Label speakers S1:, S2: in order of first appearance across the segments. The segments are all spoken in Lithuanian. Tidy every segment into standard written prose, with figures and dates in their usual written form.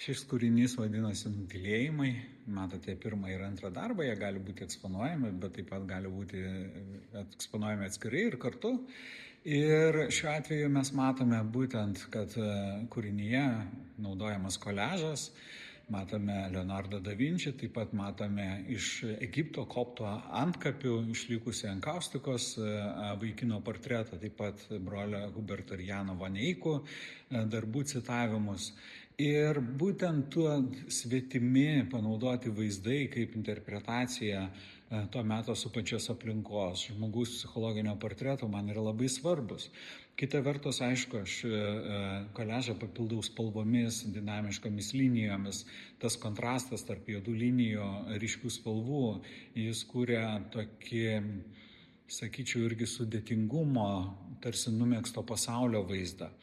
S1: Šis kūrinys vadinasi Nutylėjimai. Matote pirmą ir antrą darbą, jie gali būti eksponuojami, bet taip pat gali būti eksponuojami atskirai ir kartu. Ir šiuo atveju mes matome būtent, kad kūrinyje naudojamas koliažas, matome Leonardo da Vinci, taip pat matome iš Egipto kopto antkapių išlikusi enkaustikos vaikino portretą, taip pat brolio Huberto ir Jano Vaneikų darbų citavimus. Ir būtent tuo svetimi panaudoti vaizdai kaip interpretacija to meto supančios aplinkos, žmogaus psichologinio portreto man yra labai svarbus. Kita vertus, aišku, aš koliažą papildau spalvomis, dinamiškomis linijomis. Tas kontrastas tarp juodų linijų, ryškių spalvų, jis kūrė tokį, sakyčiau, irgi sudėtingumo, tarsi numegzto pasaulio vaizdą.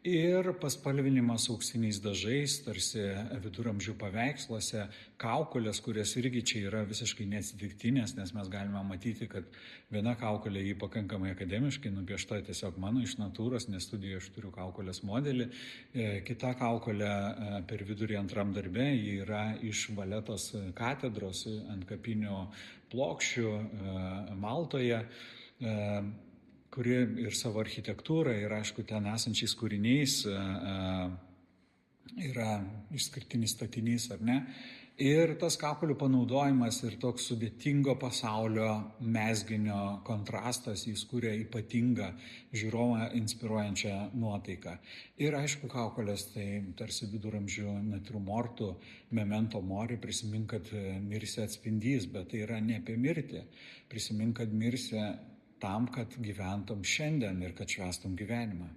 S1: Ir paspalvinimas auksiniais dažais, tarsi viduramžių paveiksluose, kaukolės, kurias irgi čia yra visiškai neatsitiktinės, nes mes galime matyti, kad viena kaukolė jį pakankamai akademiškai nupiešta tiesiog mano iš natūros, nes studijoje aš turiu kaukolės modelį. Kita kaukolė per vidurį antram darbe, ji yra iš Valetos katedros ant kapinių plokščių Maltoje, kuri ir savo architektūrą, ir aišku, ten esančiais kūriniais yra išskirtinis statinys, ar ne? Ir tas kaukolių panaudojimas ir toks sudėtingo pasaulio mezginio kontrastas, jis kūrė ypatingą žiūrovą inspiruojančią nuotaiką. Ir aišku, kaukolės tai tarsi viduramžių natiurmortų memento mori, prisimink, kad mirsi atspindys, bet tai yra ne apie mirtį. Prisimink, kad mirsi tam, kad gyventum šiandien ir kad švęstum gyvenimą.